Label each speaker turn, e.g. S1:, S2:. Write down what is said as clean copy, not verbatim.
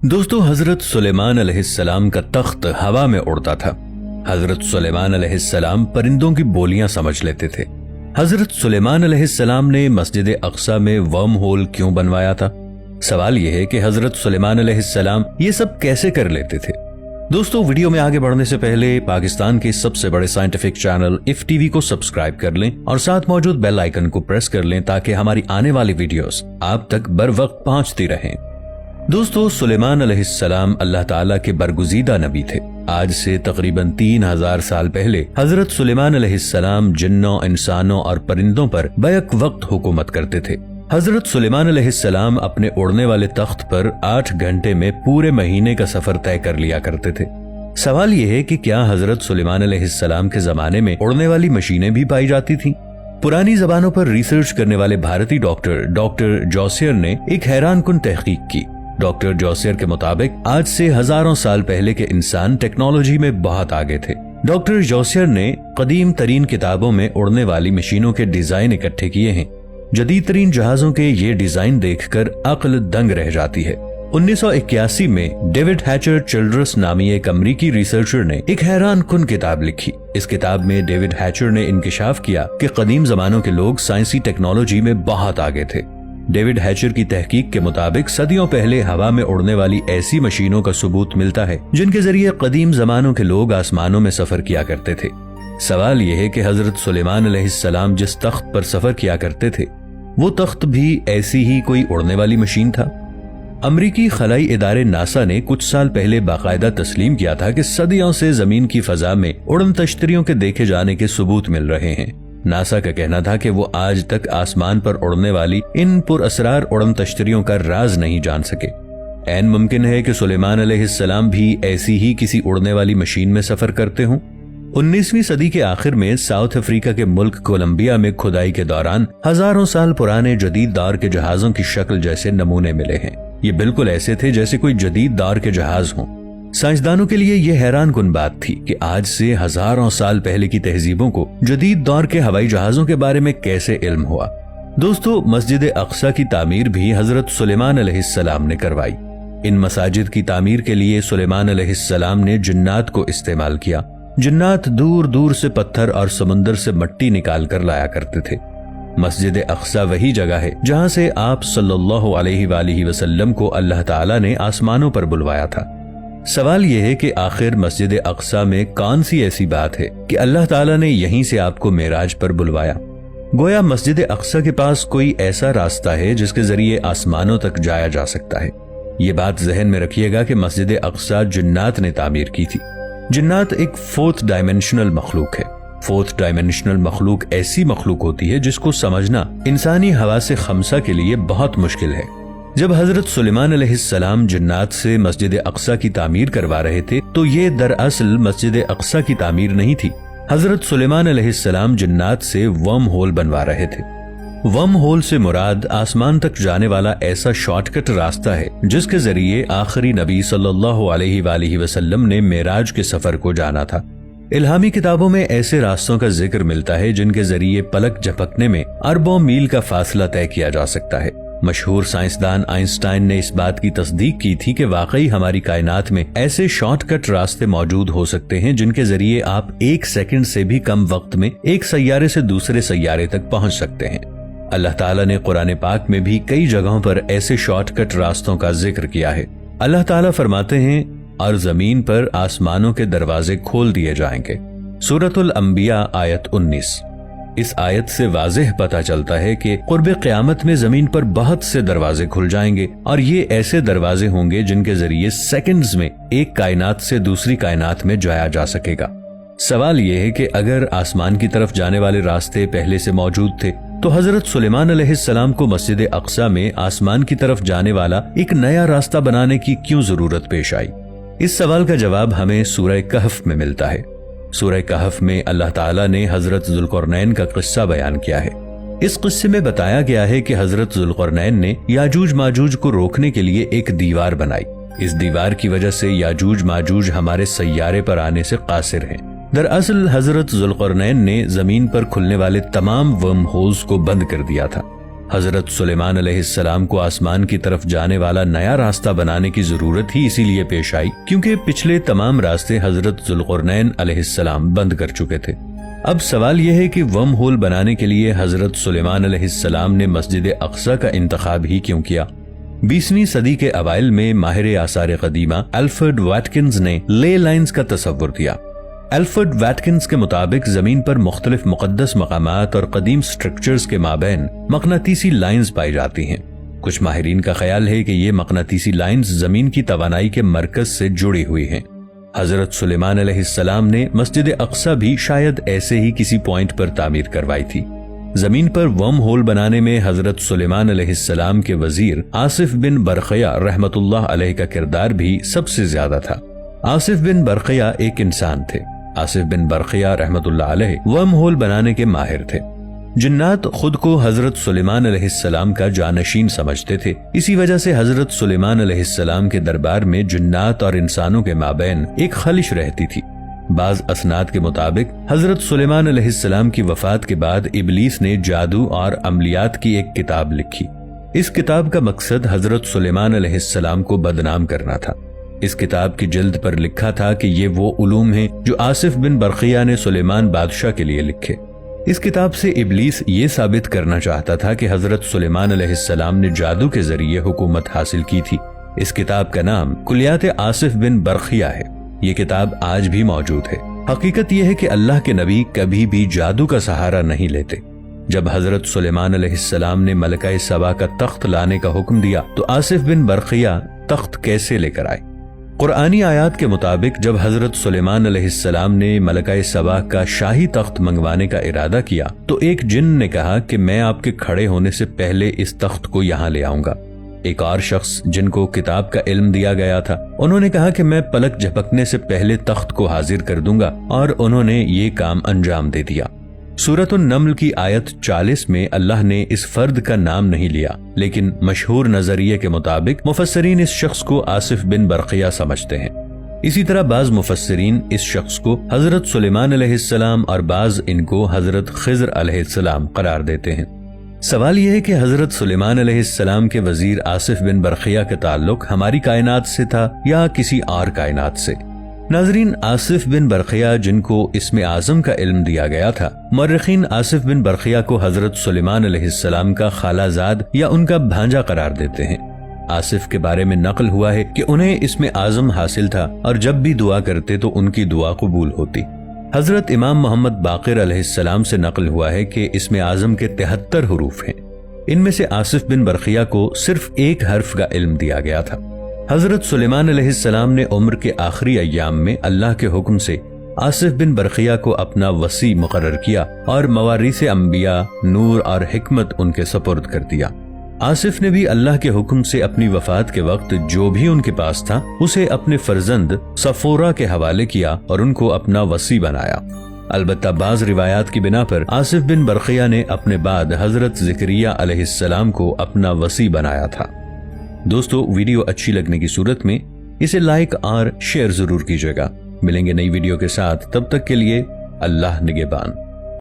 S1: दोस्तों, हजरत सुलेमान अलैहिस्सलाम का तख्त हवा में उड़ता था। हजरत सुलेमान अलैहिस्सलाम परिंदों की बोलियां समझ लेते थे। हजरत सुलेमान अलैहिस्सलाम ने मस्जिद अक्सा में वर्म होल क्यों बनवाया था? सवाल यह है कि हजरत सुलेमान अलैहिस्सलाम ये सब कैसे कर लेते थे। दोस्तों, वीडियो में आगे बढ़ने से पहले पाकिस्तान के सबसे बड़े साइंटिफिक चैनल इफ टीवी को सब्सक्राइब कर लें और साथ मौजूद बेल आइकन को प्रेस कर लें ताकि हमारी आने वाली वीडियोस आप तक बर वक्त पहुंचती रहें। दोस्तों, सुलेमान अलैहिस्सलाम अल्लाह ताला के बरगुजीदा नबी थे। आज से तकरीबन 3000 साल पहले हजरत सुलेमान अलैहिस्सलाम जिन्नों, इंसानों और परिंदों पर बैक वक्त हुकूमत करते थे। हजरत सुलेमान अलैहिस्सलाम अपने उड़ने वाले तख्त पर 8 घंटे में पूरे महीने का सफर तय कर लिया करते थे। सवाल यह है कि क्या हजरत सुलेमान अलैहिस्सलाम के जमाने में उड़ने वाली मशीनें भी पाई जाती थीं? पुरानी जबानों पर रिसर्च करने वाले भारतीय डॉक्टर जोसियर ने एक हैरानकुन तहकीक की। डॉक्टर जोसियर के मुताबिक आज से हजारों साल पहले के इंसान टेक्नोलॉजी में बहुत आगे थे। डॉक्टर जोसियर ने कदीम तरीन किताबों में उड़ने वाली मशीनों के डिजाइन इकट्ठे किए हैं। जदीद तरीन जहाजों के ये डिजाइन देखकर अक्ल दंग रह जाती है। 1981 में डेविड हैचर चिल्ड्रस नामी एक अमरीकी रिसर्चर ने एक हैरानकुन किताब लिखी। इस किताब में डेविड हैचर ने इंकिशाफ किया कि कदीम जमानों के लोग साइंसी टेक्नोलॉजी में बहुत आगे थे। डेविड हैचर की तहकीक के मुताबिक सदियों पहले हवा में उड़ने वाली ऐसी मशीनों का सबूत मिलता है जिनके जरिए कदीम जमानों के लोग आसमानों में सफर किया करते थे। सवाल यह है कि हजरत सुलेमान अलैहिस्सलाम जिस तख्त पर सफर किया करते थे वो तख्त भी ऐसी ही कोई उड़ने वाली मशीन था। अमरीकी खलाई इदारे नासा ने कुछ साल पहले बाकायदा तस्लीम किया था कि सदियों से जमीन की फजा में उड़न तश्तरियों के देखे जाने के सबूत मिल रहे हैं। नासा का कहना था कि वो आज तक आसमान पर उड़ने वाली इन पुरअसरार उड़न तश्तरियों का राज नहीं जान सके। ऐन मुमकिन है कि सुलेमान अलैहिस्सलाम भी ऐसी ही किसी उड़ने वाली मशीन में सफर करते हों। 19वीं सदी के आखिर में साउथ अफ्रीका के मुल्क कोलंबिया में खुदाई के दौरान हजारों साल पुराने जदीद दौर के जहाजों की शक्ल जैसे नमूने मिले हैं। ये बिल्कुल ऐसे थे जैसे कोई जदीद दौर के जहाज हों। साइंसदानों के लिए यह हैरानकुन बात थी कि आज से हजारों साल पहले की तहजीबों को जदीद दौर के हवाई जहाजों के बारे में कैसे इल्म हुआ। दोस्तों, मस्जिद अक्सा की तामीर भी हजरत सुलेमान अलैहिस्सलाम ने करवाई। इन मसाजिद की तामीर के लिए सुलेमान अलैहिस्सलाम ने जिन्नात को इस्तेमाल किया। जिन्नात दूर दूर से पत्थर और समुंदर से मिट्टी निकाल कर लाया करते थे। मस्जिद अक्सा वही जगह है जहां से आप सल्लल्लाहु अलैहि वसल्लम को अल्लाह ताला ने आसमानों पर बुलवाया था। सवाल यह है कि आखिर मस्जिद अक्सा में कौन सी ऐसी बात है कि अल्लाह ताला ने यहीं से आपको मेराज पर बुलवाया। गोया मस्जिद अक्सा के पास कोई ऐसा रास्ता है जिसके जरिए आसमानों तक जाया जा सकता है। ये बात जहन में रखिएगा कि मस्जिद अक्सा जिन्नात ने तामीर की थी। जिन्नात एक 4th डायमेंशनल मखलूक है। 4th डायमेंशनल मखलूक ऐसी मखलूक होती है जिसको समझना इंसानी हवासे खमसा के लिए बहुत मुश्किल है। जब हजरत सुलेमान अलैहिस्सलाम जिन्नात से मस्जिद अक्सा की तामीर करवा रहे थे तो ये दरअसल मस्जिद अक्सा की तामीर नहीं थी। हजरत सुलेमान अलैहिस्सलाम जिन्नात से वर्म होल बनवा रहे थे। वर्म होल से मुराद आसमान तक जाने वाला ऐसा शॉर्टकट रास्ता है जिसके जरिए आखिरी नबी सल्लल्लाहु अलैहि वसल्लम ने मेराज के सफर को जाना था। इल्हामी किताबों में ऐसे रास्तों का जिक्र मिलता है जिनके जरिए पलक झपकने में अरबों मील का फासला तय किया जा सकता है। मशहूर साइंसदान आइंस्टाइन ने इस बात की तस्दीक की थी कि वाकई हमारी कायनात में ऐसे शॉर्टकट रास्ते मौजूद हो सकते हैं जिनके जरिए आप 1 सेकंड से भी कम वक्त में एक सैयारे से दूसरे सैयारे तक पहुंच सकते हैं। अल्लाह ताला ने कुरान पाक में भी कई जगहों पर ऐसे शॉर्टकट रास्तों का जिक्र किया है। अल्लाह ताला फरमाते हैं, और जमीन पर आसमानों के दरवाजे खोल दिए जाएंगे। सूरतुल अंबिया आयत 19। इस आयत से वाज़ेह पता चलता है कि क़ुर्ब क़यामत में जमीन पर बहुत से दरवाजे खुल जाएंगे और ये ऐसे दरवाजे होंगे जिनके जरिए सेकंड्स में एक कायनात से दूसरी कायनात में जाया जा सकेगा। सवाल यह है कि अगर आसमान की तरफ जाने वाले रास्ते पहले से मौजूद थे तो हजरत सुलेमान अलैहिस्सलाम को मस्जिद अक्सा में आसमान की तरफ जाने वाला एक नया रास्ता बनाने की क्यों जरूरत पेश आई? इस सवाल का जवाब हमें सूरह कहफ में मिलता है। सूरह कहफ में अल्लाह ताला ने हजरत जुल्करनैन का किस्सा बयान किया है। इस किस्से में बताया गया है कि हजरत जुल्करनैन ने याजूज माजूज को रोकने के लिए एक दीवार बनाई। इस दीवार की वजह से याजूज माजूज हमारे सैयारे पर आने से कासिर हैं। दरअसल हजरत जुल्करनैन ने जमीन पर खुलने वाले तमाम वर्म होल्स को बंद कर दिया था। حضرت سلیمان علیہ السلام کو آسمان کی طرف جانے والا نیا راستہ بنانے کی ضرورت ہی اسی لیے پیش آئی کیونکہ پچھلے تمام راستے حضرت ذوالقرنین علیہ السلام بند کر چکے تھے۔ اب سوال یہ ہے کہ ورم ہول بنانے کے لیے حضرت سلیمان علیہ السلام نے مسجد اقصی کا انتخاب ہی کیوں کیا؟ 20ویں صدی کے اوائل میں ماہر آثار قدیمہ الفریڈ واٹکنز نے لے لائنز کا تصور دیا۔ الفریڈ واٹکنز کے مطابق زمین پر مختلف مقدس مقامات اور قدیم سٹرکچرز کے مابین مقناطیسی لائنز پائی جاتی ہیں۔ کچھ ماہرین کا خیال ہے کہ یہ مقناطیسی لائنز زمین کی توانائی کے مرکز سے جڑی ہوئی ہیں۔ حضرت سلیمان علیہ السلام نے مسجد اقصی بھی شاید ایسے ہی کسی پوائنٹ پر تعمیر کروائی تھی۔ زمین پر ورم ہول بنانے میں حضرت سلیمان علیہ السلام کے وزیر آصف بن برقیہ رحمت اللہ علیہ کا کردار بھی سب سے زیادہ تھا۔ آصف بن برقیہ ایک انسان تھے۔ آصف بن برقیہ رحمت اللہ علیہ ورم ہول بنانے کے ماہر تھے۔ جنات خود کو حضرت سلیمان علیہ السلام کا جانشین سمجھتے تھے، اسی وجہ سے حضرت سلیمان علیہ السلام کے دربار میں جنات اور انسانوں کے مابین ایک خلش رہتی تھی۔ بعض اسناد کے مطابق حضرت سلیمان علیہ السلام کی وفات کے بعد ابلیس نے جادو اور عملیات کی ایک کتاب لکھی۔ اس کتاب کا مقصد حضرت سلیمان علیہ السلام کو بدنام کرنا تھا۔ اس کتاب کی جلد پر لکھا تھا کہ یہ وہ علوم ہیں جو آصف بن برقیہ نے سلیمان بادشاہ کے لیے لکھے۔ اس کتاب سے ابلیس یہ ثابت کرنا چاہتا تھا کہ حضرت سلیمان علیہ السلام نے جادو کے ذریعے حکومت حاصل کی تھی۔ اس کتاب کا نام کلیات آصف بن برقیہ ہے۔ یہ کتاب آج بھی موجود ہے۔ حقیقت یہ ہے کہ اللہ کے نبی کبھی بھی جادو کا سہارا نہیں لیتے۔ جب حضرت سلیمان علیہ السلام نے ملکہ سبا کا تخت لانے کا حکم دیا تو آصف بن برقیہ تخت کیسے لے کر آئے؟ قرآنی آیات کے مطابق جب حضرت سلیمان علیہ السلام نے ملکہ سبا کا شاہی تخت منگوانے کا ارادہ کیا تو ایک جن نے کہا کہ میں آپ کے کھڑے ہونے سے پہلے اس تخت کو یہاں لے آؤں گا۔ ایک اور شخص جن کو کتاب کا علم دیا گیا تھا، انہوں نے کہا کہ میں پلک جھپکنے سے پہلے تخت کو حاضر کر دوں گا، اور انہوں نے یہ کام انجام دے دیا۔ سورۃ النمل کی آیت 40 میں اللہ نے اس فرد کا نام نہیں لیا، لیکن مشہور نظریے کے مطابق مفسرین اس شخص کو آصف بن برقیہ سمجھتے ہیں۔ اسی طرح بعض مفسرین اس شخص کو حضرت سلیمان علیہ السلام اور بعض ان کو حضرت خضر علیہ السلام قرار دیتے ہیں۔ سوال یہ ہے کہ حضرت سلیمان علیہ السلام کے وزیر آصف بن برقیہ کا تعلق ہماری کائنات سے تھا یا کسی اور کائنات سے؟ ناظرین، آصف بن برقیہ جن کو اسم اعظم کا علم دیا گیا تھا، مورخین آصف بن برقیہ کو حضرت سلیمان علیہ السلام کا خالہ زاد یا ان کا بھانجا قرار دیتے ہیں۔ آصف کے بارے میں نقل ہوا ہے کہ انہیں اسم اعظم حاصل تھا اور جب بھی دعا کرتے تو ان کی دعا قبول ہوتی۔ حضرت امام محمد باقر علیہ السلام سے نقل ہوا ہے کہ اسم اعظم کے 73 حروف ہیں۔ ان میں سے آصف بن برقیہ کو صرف ایک حرف کا علم دیا گیا تھا۔ حضرت سلیمان علیہ السلام نے عمر کے آخری ایام میں اللہ کے حکم سے آصف بن برقیہ کو اپنا وصی مقرر کیا اور مواریث انبیاء، نور اور حکمت ان کے سپرد کر دیا۔ آصف نے بھی اللہ کے حکم سے اپنی وفات کے وقت جو بھی ان کے پاس تھا اسے اپنے فرزند صفورہ کے حوالے کیا اور ان کو اپنا وصی بنایا۔ البتہ بعض روایات کی بنا پر آصف بن برقیہ نے اپنے بعد حضرت زکریا علیہ السلام کو اپنا وصی بنایا تھا۔ دوستو، ویڈیو اچھی لگنے کی صورت میں اسے لائک اور شیئر ضرور کیجیے گا۔ ملیں گے نئی ویڈیو کے ساتھ، تب تک کے لیے اللہ نگہبان۔